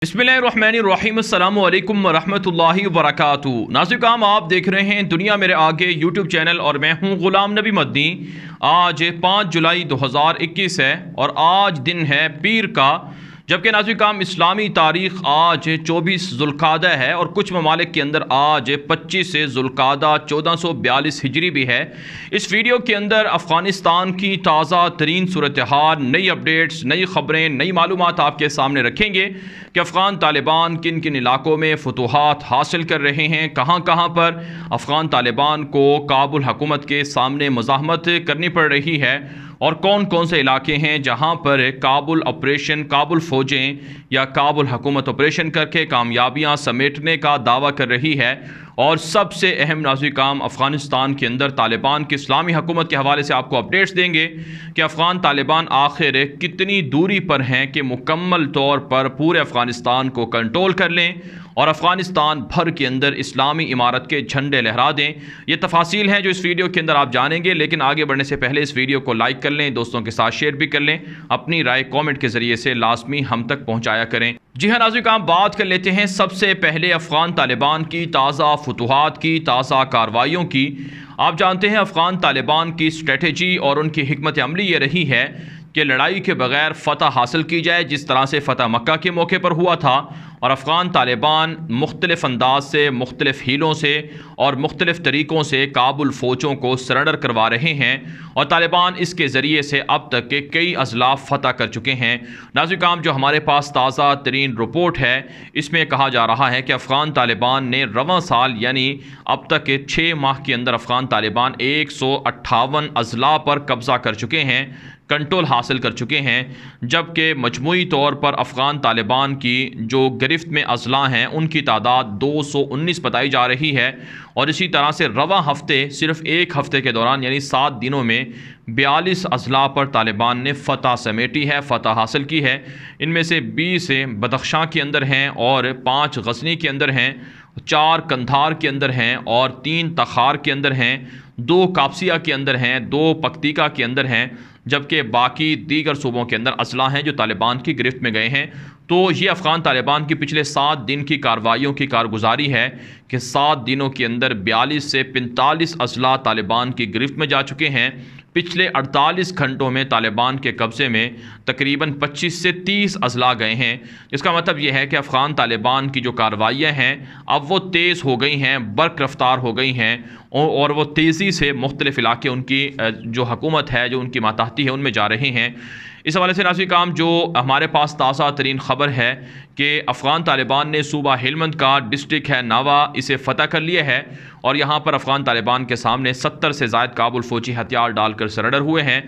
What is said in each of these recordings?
बिस्मिल्लाहिर्रहमानिर्रहीम अस्सलामु अलैकुम वरहमतुल्लाहि वबरकातुहू। नाज़रीन, आप देख रहे हैं दुनिया मेरे आगे यूट्यूब चैनल और मैं हूं ग़ुलाम नबी मदनी। आज 5 जुलाई 2021 है और आज दिन है पीर का, जबकि नाज़रीन इस्लामी तारीख़ आज 24 ज़ुल्क़ादा है और कुछ ममालिक के अंदर आज 25 ज़ुल्क़ादा 1442 हिजरी भी है। इस वीडियो के अंदर अफ़गानिस्तान की ताज़ा तरीन सूरत हाल, नई अपडेट्स, नई ख़बरें, नई मालूमात आपके सामने रखेंगे कि अफ़गान तालिबान किन किन इलाकों में फतूहात हासिल कर रहे हैं, कहाँ कहाँ पर अफ़गान तालिबान को काबुल हुकूमत के सामने मुज़ाहमत करनी पड़ रही है और कौन कौन से इलाके हैं जहां पर काबुल ऑपरेशन, काबुल फ़ौजें या काबुल हुकूमत ऑपरेशन करके कामयाबियां समेटने का दावा कर रही है। और सबसे अहम नाज़रीन काम, अफ़गानिस्तान के अंदर तालिबान की इस्लामी हुकूमत के हवाले से आपको अपडेट्स देंगे कि अफ़गान तालिबान आखिर कितनी दूरी पर हैं कि मुकम्मल तौर पर पूरे अफ़गानिस्तान को कंट्रोल कर लें और अफ़गानिस्तान भर के अंदर इस्लामी इमारत के झंडे लहरा दें। ये तफासील हैं जो इस वीडियो के अंदर आप जानेंगे, लेकिन आगे बढ़ने से पहले इस वीडियो को लाइक कर लें, दोस्तों के साथ शेयर भी कर लें, अपनी राय कमेंट के ज़रिए से लाजमी हम तक पहुँचाया करें। जी हाँ नाज़रीन, आप बात कर लेते हैं सबसे पहले अफ़गान तालिबान की ताज़ा फतूहात की, ताज़ा कार्रवाइयों की। आप जानते हैं अफ़गान तालिबान की स्ट्रेटजी और उनकी हिकमत अमली ये रही है कि लड़ाई के बगैर फ़तह हासिल की जाए, जिस तरह से फ़तह मक्का के मौके पर हुआ था। और अफ़गान तालिबान मुख्तलिफ़ अंदाज से, मुख्तलिफ़ हीलों से और मुख्तलिफ़ तरीक़ों से काबुल फ़ौजों को सरेंडर करवा रहे हैं और तालिबान इसके ज़रिए से अब तक के कई अज़ला फ़तह कर चुके हैं। नाज़रीन, जो हमारे पास ताज़ा तरीन रिपोर्ट है, इसमें कहा जा रहा है कि अफ़गान तालिबान ने रवां साल यानी अब तक के 6 माह के अंदर अफ़गान तालिबान 158 अज़ला पर कब्ज़ा कर चुके हैं, कंट्रोल हासिल कर चुके हैं। जबकि मजमूई तौर पर अफ़गान तालिबान की जो गिरफ्त में अज़ला हैं उनकी तादाद 219 बताई जा रही है। और इसी तरह से रवा हफ्ते, सिर्फ एक हफ्ते के दौरान यानी 7 दिनों में 42 अज़ला पर तालिबान ने फ़तह समेटी है, फ़तह हासिल की है। इनमें से 20 बदख्शां के अंदर हैं और 5 गज़नी के अंदर हैं, 4 कंधार के अंदर हैं और 3 तखार के अंदर हैं, 2 कापसिया के अंदर हैं, 2 पक्तिका के अंदर हैं, जबकि बाकी दीगर सूबों के अंदर अज़ला हैं जो तालिबान की गिरफ्त में गए हैं। तो ये अफ़गान तालिबान की पिछले 7 दिन की कार्रवाइयों की कारगुजारी है कि 7 दिनों के अंदर 42 से 45 अज़ला तालिबान की गिरफ्त में जा चुके हैं। पिछले 48 घंटों में तालिबान के कब्ज़े में तकरीबन 25 से 30 अज़ला गए हैं। इसका मतलब यह है कि अफ़गान तालिबान की जो कार्रवाइयाँ हैं अब वो तेज़ हो गई हैं, बर्क रफ्तार हो गई हैं और वो तेज़ी से मुख्तलिफ़ इलाके उनकी जो हुकूमत है, जो उनकी मातहती है, उनमें जा रहे हैं। इस हवाले से नाज़रीन काम, जो हमारे पास ताज़ा तरीन ख़बर है कि अफ़गान तालिबान ने सूबा हेलमंद का डिस्ट्रिक्ट है नावा, इसे फ़तह कर लिया है और यहाँ पर अफ़गान तालिबान के सामने 70 से ज़ायद काबुल फ़ौजी हथियार डालकर सरेंडर हुए हैं।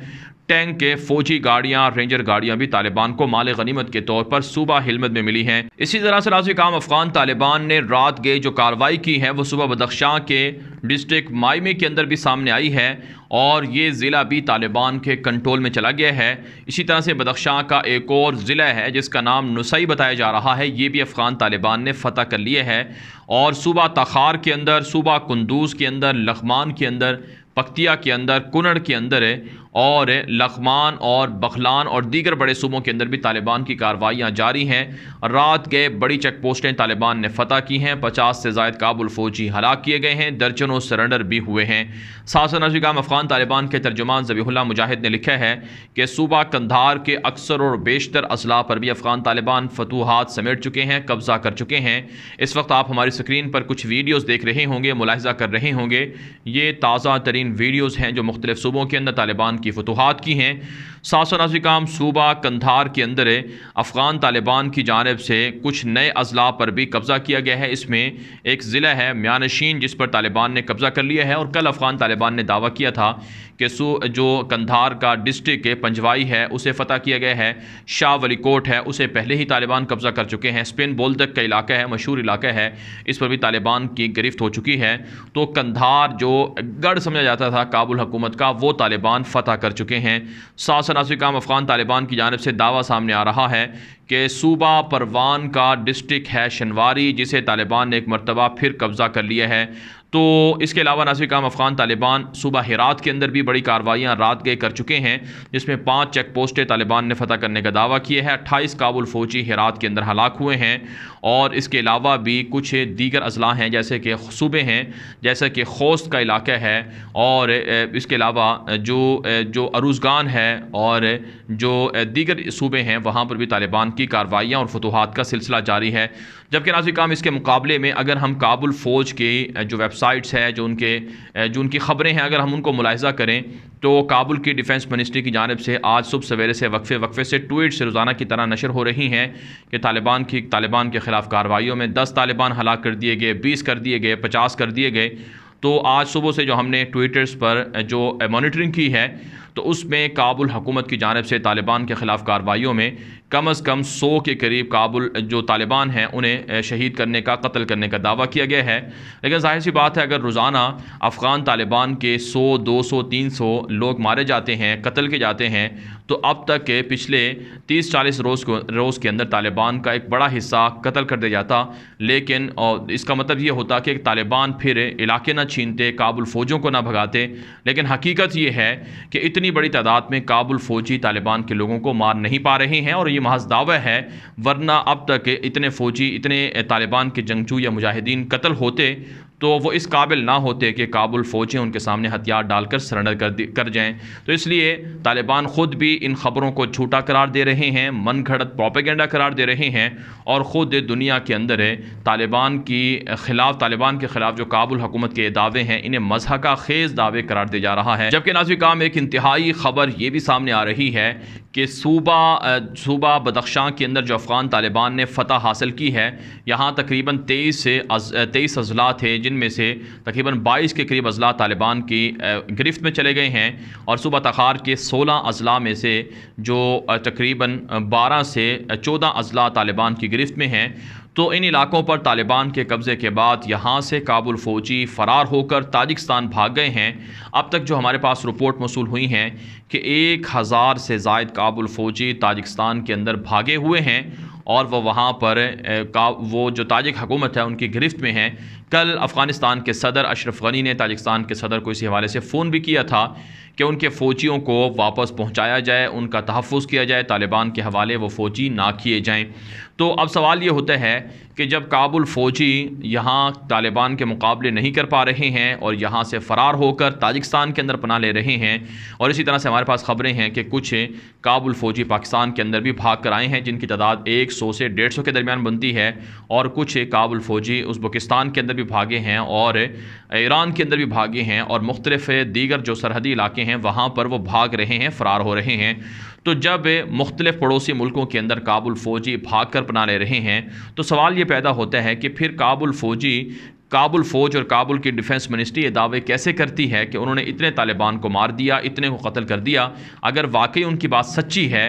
टैंक के फ़ौजी गाड़ियाँ, रेंजर गाड़ियाँ भी तालिबान को माल गनीमत के तौर पर सूबा हिलमत में मिली हैं। इसी तरह से नाज़रीन काम, अफ़गान तालिबान ने रात गए जो कार्रवाई की है वो सुबह बदख्शां के डिस्ट्रिक्ट मायमे के अंदर भी सामने आई है और ये ज़िला भी तालिबान के कंट्रोल में चला गया है। इसी तरह से बदख्शां का एक और ज़िला है जिसका नाम नुसई बताया जा रहा है, ये भी अफ़गान तालिबान ने फ़तह कर लिया है। और सूबा तखार के अंदर, सूबा कुंदूज़ के अंदर, लखमान के अंदर, पक्तिया के अंदर, कुनड़ के अंदर और लखमान और बखलान और दीगर बड़े सूबों के अंदर भी तालिबान की कार्रवाइयाँ जारी हैं। रात गए बड़ी चेक पोस्टें तालिबान ने फ़तह की हैं, 50 से ज़ायद काबुल फ़ौजी हलाक किए गए हैं, दर्जनों सरेंडर भी हुए हैं। साथ नाज़रीन, अफ़गान तालिबान के तर्जुमान ज़बीहुल्लाह मुजाहिद ने लिखा है कि सूबा कंधार के अक्सर और बेशतर अज़ला पर भी अफ़गान तालिबान फतूहात समेट चुके हैं, कब्ज़ा कर चुके हैं। इस वक्त आप हमारी स्क्रीन पर कुछ वीडियोज़ देख रहे होंगे, मुलाहिज़ा कर रहे होंगे। ये ताज़ा तरीन वीडियोज़ हैं जो मुख्तलिफ़ सूबों के अंदर तालिबान की फतूहात की हैं। नाज़रीन काम, सूबा कंधार के अंदर अफ़गान तालिबान की जानिब से कुछ नए अज़ला पर भी कब्ज़ा किया गया है। इसमें एक ज़िला है म्यानशीन जिस पर तालिबान ने कब्ज़ा कर लिया है और कल अफ़गान तालिबान ने दावा किया था कि जो कंधार का डिस्ट्रिक्ट पंजवाई है उसे फ़तह किया गया है। शाह वली कोट है, उसे पहले ही तालिबान कब्ज़ा कर चुके हैं। स्पिन बोल्दक का इलाका है, मशहूर इलाका है, इस पर भी तालिबान की गिरफ्त हो चुकी है। तो कंधार जो गढ़ समझा जाता था काबुल हुकूमत का, वो तालिबान फ़तह कर चुके हैं। साथ नाज़रीन काम, अफ़गान तालिबान की जानिब से दावा सामने आ रहा है कि सूबा परवान का डिस्ट्रिक्ट है शनवारी, जिसे तालिबान ने एक मरतबा फिर कब्ज़ा कर लिया है। तो इसके अलावा नाज़रीन किराम अफ़गान तालिबान सूबा हेरात के अंदर भी बड़ी कार्रवाइयाँ रात गए कर चुके हैं, जिसमें 5 चेक पोस्टें तालिबान ने फतह करने का दावा किया है। 28 काबुल फ़ौजी हेरात के अंदर हलाक हुए हैं। और इसके अलावा भी कुछ दीगर अजला हैं जैसे कि सूबे हैं, जैसे कि खोस्त का इलाका है, और इसके अलावा जो अरूज़गान है और जो दीगर सूबे हैं वहाँ पर भी तालिबान की कार्रवाइयाँ और फतूहात का सिलसिला जारी है। जबकि नाज़रीन किराम इसके मुकाबले में अगर हम काबुल फ़ौज की जो वेबसाइट्स है, जो उनकी ख़बरें हैं, अगर हम उनको मुलाहिज़ा करें तो काबुल की डिफेंस मिनिस्ट्री की जानिब से आज सुबह सवेरे से वक्फे से ट्वीट्स रोज़ाना की तरह नशर हो रही हैं कि तालिबान के ख़िलाफ़ कार्रवाइयों में 10 तालिबान हलाक कर दिए गए, 20 कर दिए गए, 50 कर दिए गए। तो आज सुबह से जो हमने ट्विटर्स पर जो मॉनिटरिंग की है तो उसमें काबुल हुकूमत की जानिब से तालिबान के ख़िलाफ़ कार्रवाइयों में कम अज़ कम 100 के करीब काबुल जो तालिबान हैं उन्हें शहीद करने का, कत्ल करने का दावा किया गया है। लेकिन जाहिर सी बात है, अगर रोज़ाना अफ़गान तालिबान के 100, 200, 300 लोग मारे जाते हैं, कत्ल के जाते हैं, तो अब तक के पिछले 30-40 रोज़ के अंदर तालिबान का एक बड़ा हिस्सा कत्ल कर दिया जाता। लेकिन इसका मतलब ये होता कि तालिबान फिर इलाके ना छीनते, काबुल फ़ौजों को ना भगाते। लेकिन हकीकत ये है कि इतनी बड़ी तादाद में काबुल फ़ौजी तालिबान के लोगों को मार नहीं पा रहे हैं, और ये महज दावा है, वरना अब तक इतने फ़ौजी, इतने तालिबान के जंगजू या मुजाहिदीन कत्ल होते तो वो इस काबिल ना होते कि काबुल फ़ौजें उनके सामने हथियार डालकर सरेंडर कर जाएं। तो इसलिए तालिबान ख़ुद भी इन ख़बरों को झूठा करार दे रहे हैं, मन घड़त प्रोपेगेंडा करार दे रहे हैं, और ख़ुद दुनिया के अंदर तालिबान के ख़िलाफ़ जो काबुल हुकूमत के दावे हैं इन्हें मज़हका ख़ेज़ दावे करार दिया जा रहा है। जबकि नाज़रीन किराम एक इंतहाई ख़बर ये भी सामने आ रही है कि सूबा बदख्शां के अंदर जो अफ़गान तालिबान ने फ़तह हासिल की है, यहाँ तकरीबन 23 अज़ला थे, जिनमें से तकरीबन 22 के करीब अज़ला तालिबान की गिरफ्त में चले गए हैं, और सूबा तखार के 16 अज़ला में से जो तकरीबन 12 से 14 अज़ला तालिबान की गिरफ्त में हैं। तो इन इलाकों पर तालिबान के कब्ज़े के बाद यहाँ से काबुल फ़ौजी फ़रार होकर ताजिकिस्तान भाग गए हैं। अब तक जो हमारे पास रिपोर्ट मौसूल हुई हैं कि 1000 से ज़ायद काबुल फ़ौजी ताजिकिस्तान के अंदर भागे हुए हैं, और वो वहाँ पर वो जो ताजिक हुकूमत है उनकी गिरफ्त में हैं। कल अफ़गानिस्तान के सदर अशरफ गनी ने ताजिकिस्तान के सदर को इसी हवाले से फ़ोन भी किया था कि उनके फ़ौजियों को वापस पहुँचाया जाए, उनका तहफ़्फ़ुज़ किया जाए, तालिबान के हवाले वो फ़ौजी ना किए जाएँ। तो अब सवाल ये होता है कि जब काबुल फ़ौजी यहाँ तालिबान के मुकाबले नहीं कर पा रहे हैं और यहाँ से फ़रार होकर ताजिकिस्तान के अंदर पनाह ले रहे हैं, और इसी तरह से हमारे पास ख़बरें हैं कि कुछ काबुल फ़ौजी पाकिस्तान के अंदर भी भाग कर आए हैं, जिनकी तादाद 100 से 150 के दरमियान बनती है, और कुछ काबुल फ़ौजी उज़्बेकिस्तान के अंदर भी भागे हैं और ईरान के अंदर भी भागे हैं, और मुख्तलिफ़ दीगर जो सरहदी इलाके हैं वहाँ पर वो भाग रहे हैं, फ़रार हो रहे हैं। तो जब मुख्तलिफ़ पड़ोसी मुल्कों के अंदर काबुल फ़ौजी भाग कर पनाह ले रहे हैं, तो सवाल ये पैदा होता है कि फिर काबुल फ़ौज और काबुल की डिफेंस मिनिस्ट्री ये दावे कैसे करती है कि उन्होंने इतने तालिबान को मार दिया, इतने को कत्ल कर दिया। अगर वाकई उनकी बात सच्ची है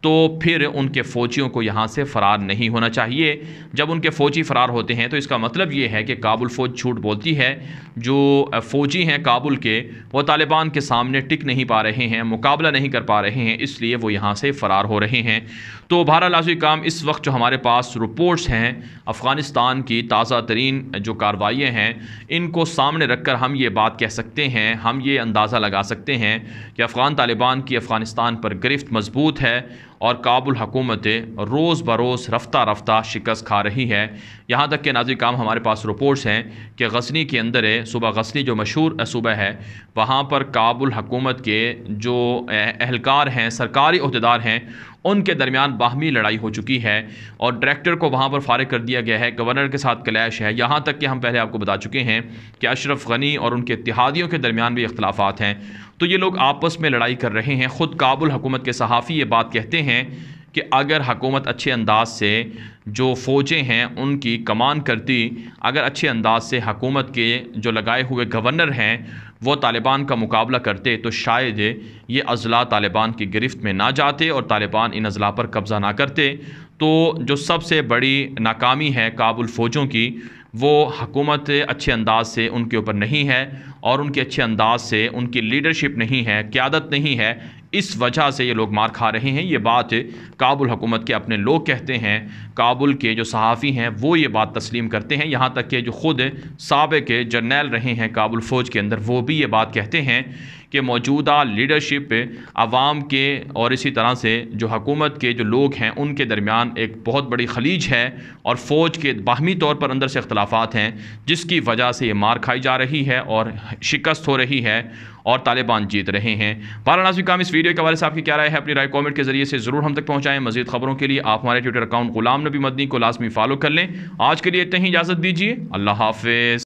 तो फिर उनके फ़ौजियों को यहाँ से फ़रार नहीं होना चाहिए। जब उनके फ़ौजी फ़रार होते हैं तो इसका मतलब ये है कि काबुल फ़ौज झूठ बोलती है। जो फ़ौजी हैं काबुल के, वो तालिबान के सामने टिक नहीं पा रहे हैं, मुकाबला नहीं कर पा रहे हैं, इसलिए वो यहाँ से फ़रार हो रहे हैं। तो बहरहाल नाज़रीन काम इस वक्त जो हमारे पास रिपोर्ट्स हैं अफ़गानिस्तान की ताज़ा तरीन जो कार्रवाइयाँ हैं, इनको सामने रख कर हम ये बात कह सकते हैं, हम ये अंदाज़ा लगा सकते हैं कि अफ़गान तालिबान की अफ़गानिस्तान पर गिरफ्त मज़बूत है, और काबुल हुकूमत रोज़ बरोज़ रफ्ता शिकस्त खा रही है। यहाँ तक कि नाज़रीन काम हमारे पास रिपोर्ट्स हैं कि गज़नी के अंदर सूबा गज़नी जो मशहूर सूबा है, वहाँ पर काबुल हुकूमत के जो एहलकार हैं, सरकारी अहदेदार हैं, उनके दरमियान बाहमी लड़ाई हो चुकी है, और डायरेक्टर को वहाँ पर फारिग कर दिया गया है, गवर्नर के साथ क्लैश है। यहाँ तक कि हम पहले आपको बता चुके हैं कि अशरफ गनी और उनके इत्तेहादियों के दरमियान भी इख्तलाफात हैं। तो ये लोग आपस में लड़ाई कर रहे हैं। ख़ुद काबुल हुकूमत के सहाफ़ी ये बात कहते हैं कि अगर हुकूमत अच्छे अंदाज से जो फ़ौजें हैं उनकी कमान करती, अगर अच्छे अंदाज से हुकूमत के जो लगाए हुए गवर्नर हैं वो तालिबान का मुकाबला करते, तो शायद ये अज़ला तालिबान की गिरफ्त में ना जाते और तालिबान इन अज़ला पर कब्ज़ा ना करते। तो जो सबसे बड़ी नाकामी है काबुल फ़ौजों की, वो हुकूमत अच्छे अंदाज से उनके ऊपर नहीं है, और उनके अच्छे अंदाज से उनकी लीडरशिप नहीं है, क़यादत नहीं है, इस वजह से ये लोग मार खा रहे हैं। ये बात काबुल हुकूमत के अपने लोग कहते हैं, काबुल के जो सहाफ़ी हैं वो ये बात तस्लीम करते हैं, यहाँ तक कि जो ख़ुद साबिक़ जर्नैल रहे हैं काबुल फ़ौज के अंदर वो भी ये बात कहते हैं कि मौजूदा लीडरशिप आवाम के और इसी तरह से जो हुकूमत के जो लोग हैं उनके दरमियान एक बहुत बड़ी खलीज है और फ़ौज के बाहमी तौर पर अंदर से इख्तलाफात हैं, जिसकी वजह से ये मार खाई जा रही है और शिकस्त हो रही है और तालिबान जीत रहे हैं। नाज़रीन काम इस वीडियो के हवाले से आपकी क्या राय है, अपनी राय कमेंट के जरिए से ज़रूर हम तक पहुँचाएँ। मज़ीद खबरों के लिए आप हमारे ट्विटर अकाउंट गुलाम नबी मदनी को लाजमी फॉलो कर लें। आज के लिए इतना ही, इजाज़त दीजिए। अल्लाह हाफ़िज़।